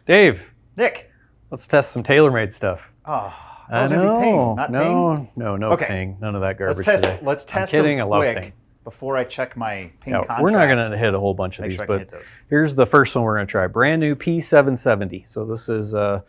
Dave, Nick. let's test some TaylorMade stuff. Oh, I was gonna be ping, not ping? No ping. None of that garbage today. Let's test I'm kidding, them I love quick ping. before I check my ping contract. We're not going to hit a whole bunch of Make these, sure I can but hit those. here's the first one we're going to try. Brand new P770. So this is a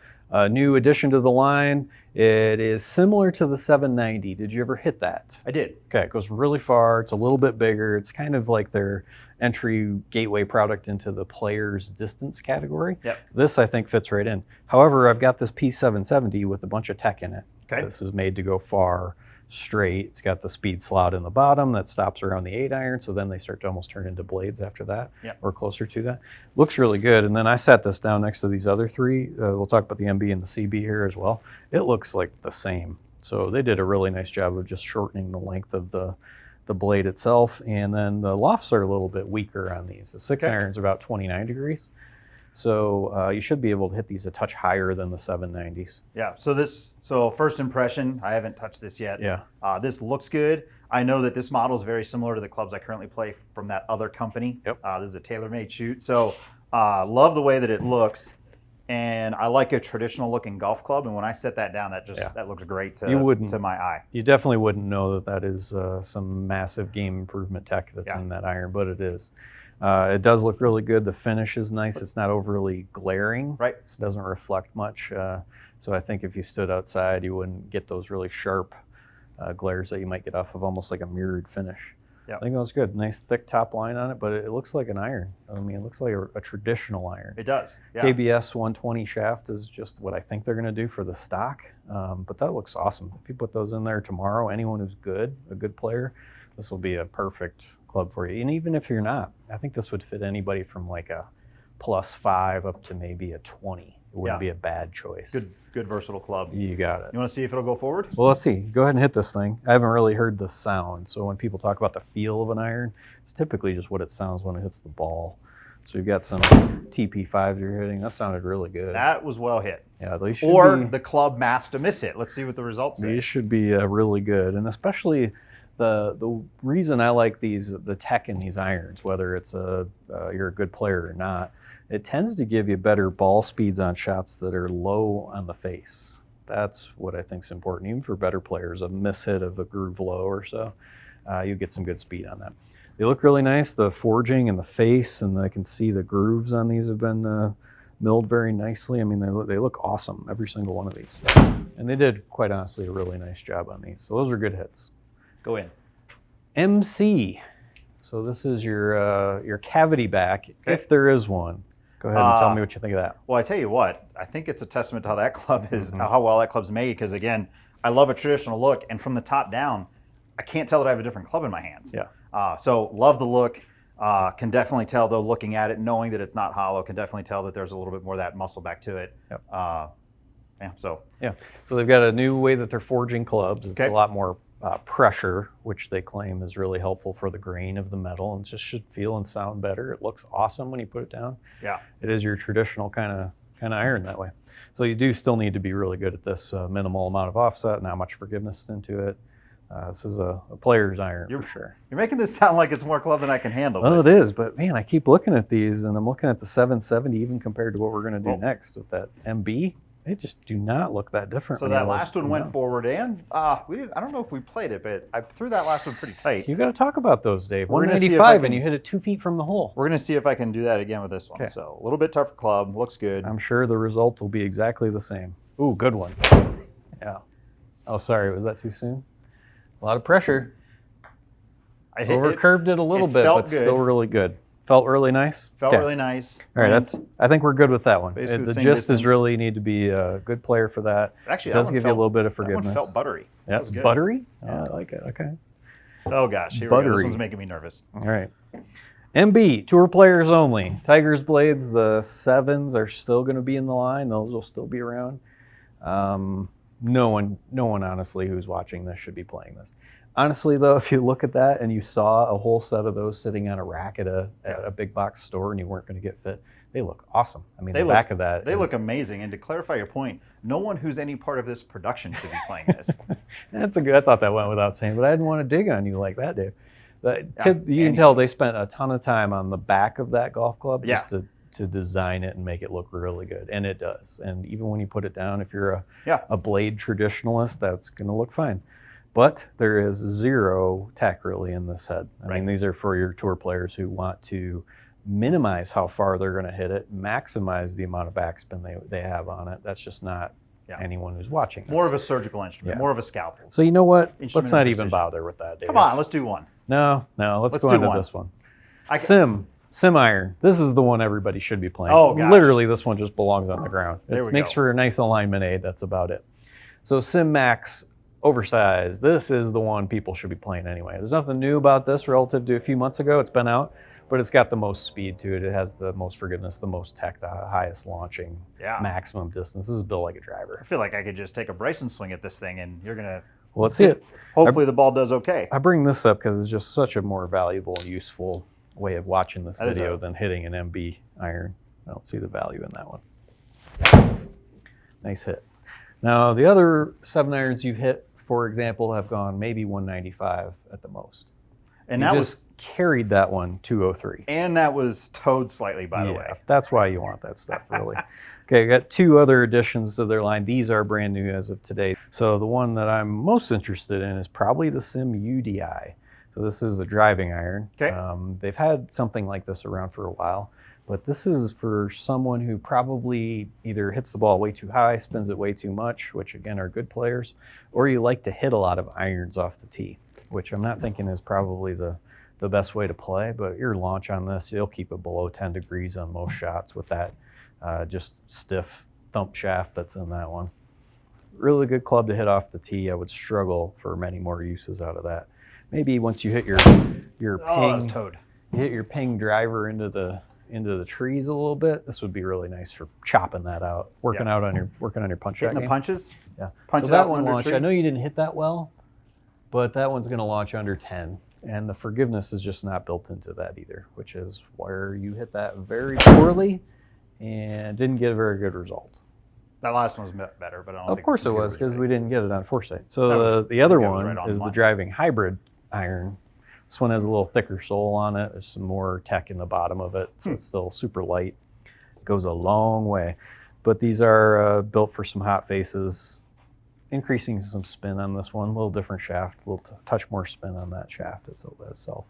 new addition to the line. It is similar to the 790. Did you ever hit that? I did. Okay, it goes really far. It's a little bit bigger. It's kind of like their entry gateway product into the player's distance category. Yep. This, I think, fits right in. However, I've got this P770 with a bunch of tech in it. Okay. This is made to go far straight. It's got the speed slot in the bottom that stops around the 8-iron, so then they start to almost turn into blades after that, yep, or closer to that. Looks really good. And then I sat this down next to these other three. We'll talk about the MB and the CB here as well. It looks like the same. So they did a really nice job of just shortening the length of the blade itself. And then the lofts are a little bit weaker on these. The 6-irons are about 29 degrees. So you should be able to hit these a touch higher than the 790s. Yeah, so first impression, I haven't touched this yet. Yeah. This looks good. I know that this model is very similar to the clubs I currently play from that other company. Yep. This is a TaylorMade shoot. So love the way that it looks. And I like a traditional looking golf club. And when I set that down, that looks great to my eye. You definitely wouldn't know that is some massive game improvement tech that's in that iron, but it is. It does look really good. The finish is nice. It's not overly glaring. Right. It doesn't reflect much. So I think if you stood outside, you wouldn't get those really sharp glares that you might get off of almost like a mirrored finish. Yep. I think that was good. Nice thick top line on it, but it looks like an iron. I mean, it looks like a traditional iron. It does. Yeah. KBS 120 shaft is just what I think they're going to do for the stock. But that looks awesome. If you put those in there tomorrow, anyone who's a good player, this will be a perfect club for you. And even if you're not, I think this would fit anybody from like a +5 up to maybe a 20. It wouldn't be a bad choice. Good versatile club. You got it. You want to see if it'll go forward? Well, let's see. Go ahead and hit this thing. I haven't really heard the sound. So when people talk about the feel of an iron, it's typically just what it sounds when it hits the ball. So you've got some TP5s you're hitting. That sounded really good. That was well hit. Yeah, these should the club masked a miss hit. Let's see what the results say. These should be really good, and especially the reason I like the tech in these irons, whether it's you're a good player or not, it tends to give you better ball speeds on shots that are low on the face. That's what I think is important, even for better players. A miss hit of a groove low or so, you get some good speed on that. They look really nice. The forging and the face, and I can see the grooves on these have been milled very nicely. I mean, they look awesome, every single one of these. And they did, quite honestly, a really nice job on these. So those are good hits. Go in. MC. So this is your cavity back, if there is one. Go ahead and tell me what you think of that. Well, I tell you what, I think it's a testament to how that club is, how well that club's made. Because again, I love a traditional look, and from the top down, I can't tell that I have a different club in my hands. Yeah. So love the look. Can definitely tell though, looking at it, knowing that it's not hollow, can definitely tell that there's a little bit more of that muscle back to it. Yep. So they've got a new way that they're forging clubs. It's a lot more pressure, which they claim is really helpful for the grain of the metal, and just should feel and sound better. It looks awesome when you put it down. Yeah. It is your traditional kind of iron that way. So you do still need to be really good at this minimal amount of offset, not much forgiveness into it. This is a player's iron for sure. You're making this sound like it's more club than I can handle. Well, it is, but man, I keep looking at these, and I'm looking at the 770 even compared to what we're going to do next with that MB. They just do not look that different. So that last one went forward, and I don't know if we played it, but I threw that last one pretty tight. You got to talk about those, Dave. 195, and you hit it 2 feet from the hole. We're going to see if I can do that again with this one. Okay. So a little bit tougher club, looks good. I'm sure the result will be exactly the same. Ooh, good one. Yeah. Oh, sorry, was that too soon? A lot of pressure. I overcurved it a little bit, but still really good. Felt really nice? Felt really nice. All right, I think we're good with that one. The gist is really need to be a good player for that. Actually, it does give you a little bit of forgiveness. That one felt buttery. Yeah, it's buttery? Yeah. I like it, okay. Oh gosh, here we go. This one's making me nervous. All right. MB, tour players only. Tigers blades, the 7s are still going to be in the line. Those will still be around. No one honestly who's watching this should be playing this. Honestly, though, if you look at that and you saw a whole set of those sitting on a rack at a big box store and you weren't going to get fit, they look awesome. I mean, the back of that. They look amazing. And to clarify your point, no one who's any part of this production should be playing this. That's a good. I thought that went without saying, but I didn't want to dig on you like that, Dave. You can tell they spent a ton of time on the back of that golf club just to to design it and make it look really good, and it does. And even when you put it down, if you're a blade traditionalist, that's going to look fine. But there is zero tech really in this head. I mean, these are for your tour players who want to minimize how far they're going to hit it, maximize the amount of backspin they have on it. That's just not anyone who's watching this. More of a surgical instrument, more of a scalpel. So you know what? Let's not even bother with that, Dave. Come on, let's do one. No, let's go into this one. Sim iron. This is the one everybody should be playing. Oh, gosh. Literally, this one just belongs on the ground. There we makes for a nice alignment aid. That's about it. So Simmax Oversize. This is the one people should be playing anyway. There's nothing new about this relative to a few months ago. It's been out, but it's got the most speed to it. It has the most forgiveness, the most tech, the highest launching, maximum distance. This is built like a driver. I feel like I could just take a Bryson swing at this thing, and you're gonna. Well, let's see it. Hopefully, the ball does okay. I bring this up because it's just such a more valuable and useful way of watching this video than hitting an MB iron. I don't see the value in that one. Nice hit. Now, the other 7 irons you've hit, for example, have gone maybe 195 at the most. And that was carried that one 203. And that was towed slightly, by the way. That's why you want that stuff, really. Okay, I got 2 other additions to their line. These are brand new as of today. So the one that I'm most interested in is probably the SIM UDI. So this is the driving iron. Okay. They've had something like this around for a while, but this is for someone who probably either hits the ball way too high, spins it way too much, which again are good players, or you like to hit a lot of irons off the tee, which I'm not thinking is probably the best way to play, but your launch on this, you'll keep it below 10 degrees on most shots with that just stiff thump shaft that's in that one. Really good club to hit off the tee. I would struggle for many more uses out of that. Maybe once you hit your ping, you hit your ping driver into the trees a little bit. This would be really nice for chopping that out, working on your punch shot game. The punches. Yeah. Punch so that one launched. I know you didn't hit that well, but that one's going to launch under 10, and the forgiveness is just not built into that either, which is where you hit that very poorly and didn't get a very good result. That last one was better, but I don't think. Of course it was, because we didn't get it on foresight. So the other one is the driving hybrid iron. This one has a little thicker sole on it. There's some more tech in the bottom of it, so it's still super light. Goes a long way. But these are built for some hot faces, increasing some spin on this one. A little different shaft, a little touch more spin on that shaft itself.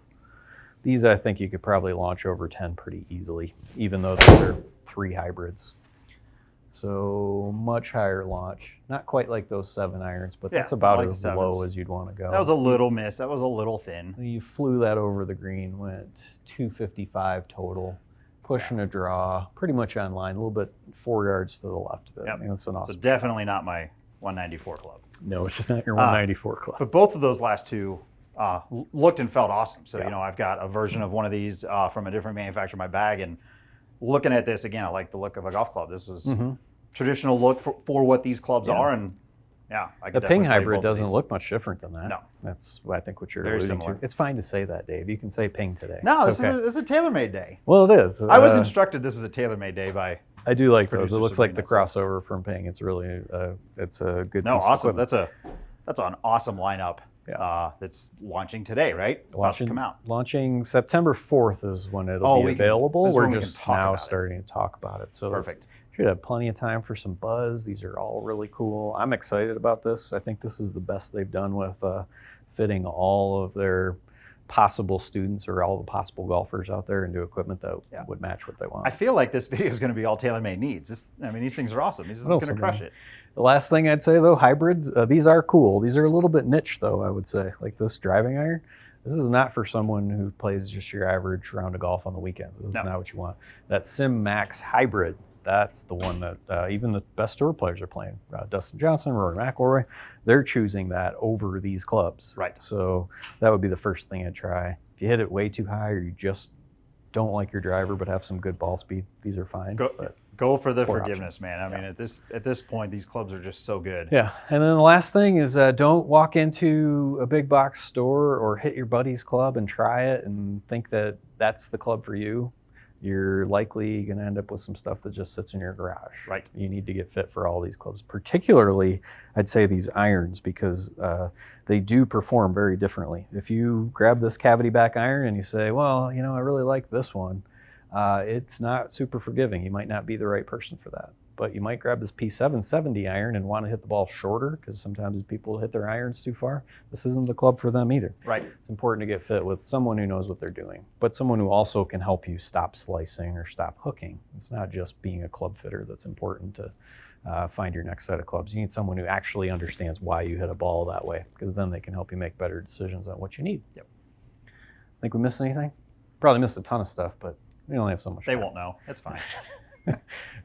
These I think you could probably launch over 10 pretty easily, even though these are 3 hybrids. So much higher launch. Not quite like those 7 irons, but that's about as low as you'd want to go. That was a little miss. That was a little thin. You flew that over the green, went 255 total, pushing a draw, pretty much on line, a little bit 4 yards to the left of it. I mean, that's an awesome. So definitely not my 194 club. No, it's just not your 194 club. But both of those last 2 looked and felt awesome. So, you know, I've got a version of one of these from a different manufacturer in my bag, and looking at this again, I like the look of a golf club. This was traditional look for what these clubs are, and I could the ping hybrid doesn't look much different than that. No, that's I think what you're alluding to. It's fine to say that, Dave. You can say ping today. No, this is a TaylorMade day. Well, it is. I was instructed this is a TaylorMade day by. I do like those. It looks like the crossover from ping. It's really it's a good. No, piece awesome. Of that's an awesome lineup. That's launching today, right? About to come out. Launching September 4th is when it'll be available. We're just now starting to talk about it. So perfect. Should have plenty of time for some buzz. These are all really cool. I'm excited about this. I think this is the best they've done with fitting all of their possible students or all the possible golfers out there into equipment that would match what they want. I feel like this video is going to be all TaylorMade needs. I mean, these things are awesome. These are going to crush it. The last thing I'd say, though, hybrids, these are cool. These are a little bit niche, though, I would say. Like this driving iron, this is not for someone who plays just your average round of golf on the weekends. This is not what you want. That Simmax hybrid, that's the one that even the best tour players are playing. Dustin Johnson, Rory McIlroy, they're choosing that over these clubs. Right. So that would be the first thing I'd try. If you hit it way too high or you just don't like your driver but have some good ball speed, these are fine. Go for the forgiveness, man. I mean, at this point, these clubs are just so good. Yeah, and then the last thing is don't walk into a big box store or hit your buddy's club and try it and think that that's the club for you. You're likely going to end up with some stuff that just sits in your garage. Right. You need to get fit for all these clubs, particularly, I'd say, these irons, because they do perform very differently. If you grab this cavity back iron and you say, well, you know, I really like this one, it's not super forgiving. You might not be the right person for that. But you might grab this P770 iron and want to hit the ball shorter, because sometimes people hit their irons too far. This isn't the club for them either. Right. It's important to get fit with someone who knows what they're doing, but someone who also can help you stop slicing or stop hooking. It's not just being a club fitter that's important to find your next set of clubs. You need someone who actually understands why you hit a ball that way, because then they can help you make better decisions on what you need. Yep. Think we missed anything? Probably missed a ton of stuff, but we only have so much time. They won't know. It's fine.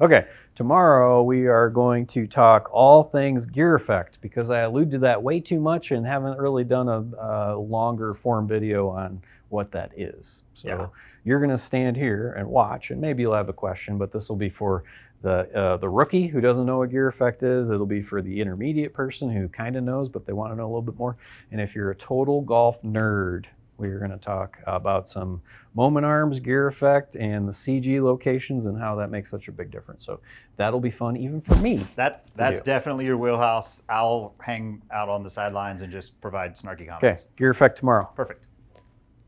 Okay, tomorrow we are going to talk all things gear effect, because I allude to that way too much and haven't really done a longer form video on what that is. So you're going to stand here and watch, and maybe you'll have a question, but this will be for the rookie who doesn't know what gear effect is. It'll be for the intermediate person who kind of knows, but they want to know a little bit more. And if you're a total golf nerd, we're going to talk about some moment arms, gear effect, and the CG locations and how that makes such a big difference. So that'll be fun even for me. That's definitely your wheelhouse. I'll hang out on the sidelines and just provide snarky comments. Okay, gear effect tomorrow. Perfect.